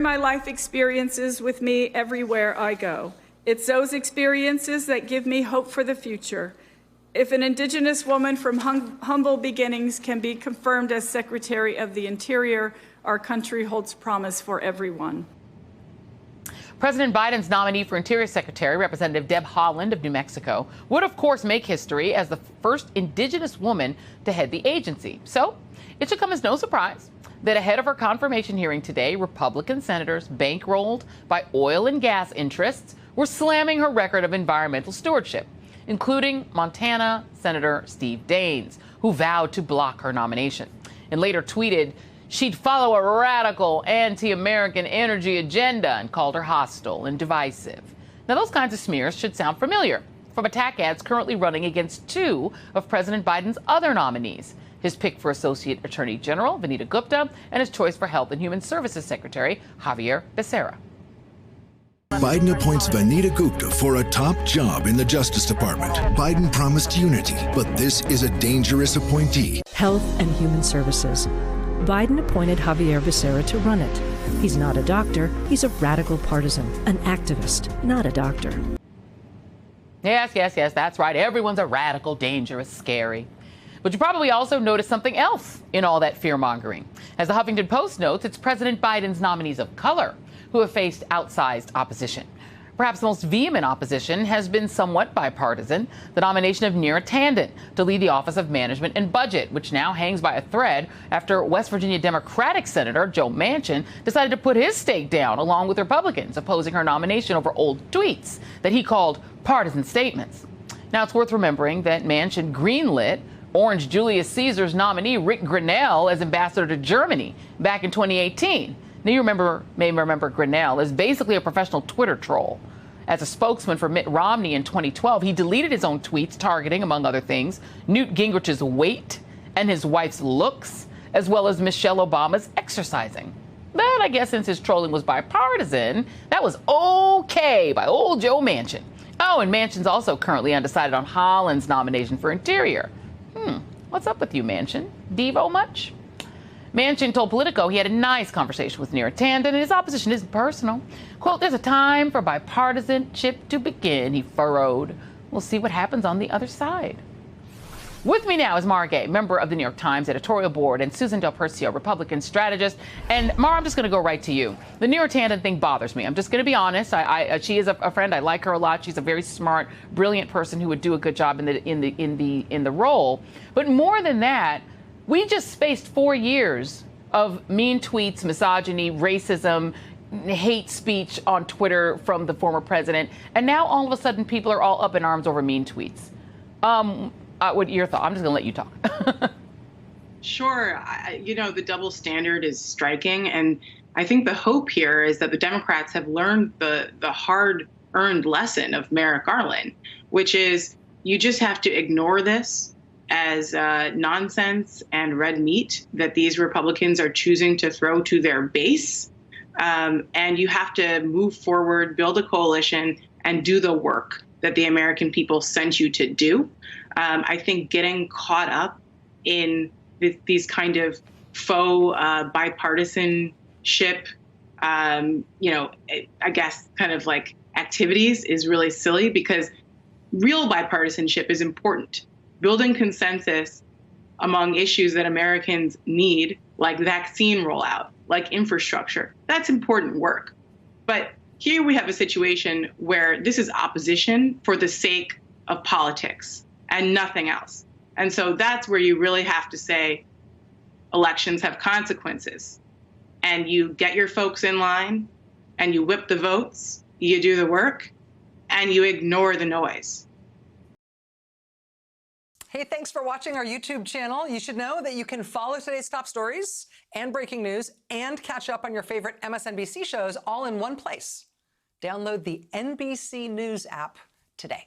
My life experiences with me everywhere I go. It's those experiences that give me hope for the future. If an Indigenous woman from humble beginnings can be confirmed as Secretary of the Interior, our country holds promise for everyone. President Biden's nominee for Interior Secretary, Representative Deb Haaland of New Mexico, would of course make history as the first Indigenous woman to head the agency. So it should come as no surprise that ahead of her confirmation hearing today, Republican senators, bankrolled by oil and gas interests, were slamming her record of environmental stewardship, including Montana Senator Steve Daines, who vowed to block her nomination and later tweeted she'd follow a radical anti-American energy agenda and called her hostile and divisive. Now, those kinds of smears should sound familiar from attack ads currently running against two of President Biden's other nominees, his pick for Associate Attorney General Vanita Gupta and his choice for Health and Human Services Secretary Xavier Becerra. Biden appoints Vanita Gupta for a top job in the Justice Department. Biden promised unity, but this is a dangerous appointee. Health and Human Services. Biden appointed Xavier Becerra to run it. He's not a doctor. He's a radical partisan, an activist, not a doctor. Yes, that's right. Everyone's a radical, dangerous, scary. But you probably also noticed something else in all that fear-mongering. As the Huffington Post notes, it's President Biden's nominees of color who have faced outsized opposition. Perhaps the most vehement opposition has been somewhat bipartisan, the nomination of Neera Tanden to lead the Office of Management and Budget, which now hangs by a thread after West Virginia Democratic Senator Joe Manchin decided to put his stake down along with Republicans opposing her nomination over old tweets that he called partisan statements. Now, it's worth remembering that Manchin greenlit Orange Julius Caesar's nominee Rick Grinnell as ambassador to Germany back in 2018. Now, you may remember Grinnell as basically a professional Twitter troll. As a spokesman for Mitt Romney in 2012, he deleted his own tweets targeting, among other things, Newt Gingrich's weight and his wife's looks, as well as Michelle Obama's exercising. But I guess since his trolling was bipartisan, that was okay by old Joe Manchin. Oh, and Manchin's also currently undecided on Haaland's nomination for Interior. What's up with you, Manchin? Devo much? Manchin told Politico he had a nice conversation with Neera Tanden, and his opposition isn't personal. Quote, there's a time for bipartisanship to begin, he furrowed. We'll see what happens on the other side. With me now is Mara Gay, member of the New York Times editorial board, and Susan Del Percio, Republican strategist. And Mara, I'm just going to go right to you. The Neera Tanden thing bothers me. I'm just going to be honest. She is a friend. I like her a lot. She's a very smart, brilliant person who would do a good job in the role. But more than that, we just faced 4 years of mean tweets, misogyny, racism, hate speech on Twitter from the former president. And now all of a sudden people are all up in arms over mean tweets. What your thought? I'm just going to let you talk. Sure. The double standard is striking. And I think the hope here is that the Democrats have learned the hard-earned lesson of Merrick Garland, which is you just have to ignore this as nonsense and red meat that these Republicans are choosing to throw to their base. And you have to move forward, build a coalition, and do the work that the American people sent you to do. I think getting caught up in these kind of faux bipartisanship, I guess kind of like activities is really silly because real bipartisanship is important. Building consensus among issues that Americans need, like vaccine rollout, like infrastructure, that's important work. But here we have a situation where this is opposition for the sake of politics and nothing else. And so that's where you really have to say elections have consequences. And you get your folks in line and you whip the votes, you do the work, and you ignore the noise. Hey, thanks for watching our YouTube channel. You should know that you can follow today's top stories and breaking news and catch up on your favorite MSNBC shows all in one place. Download the NBC News app today.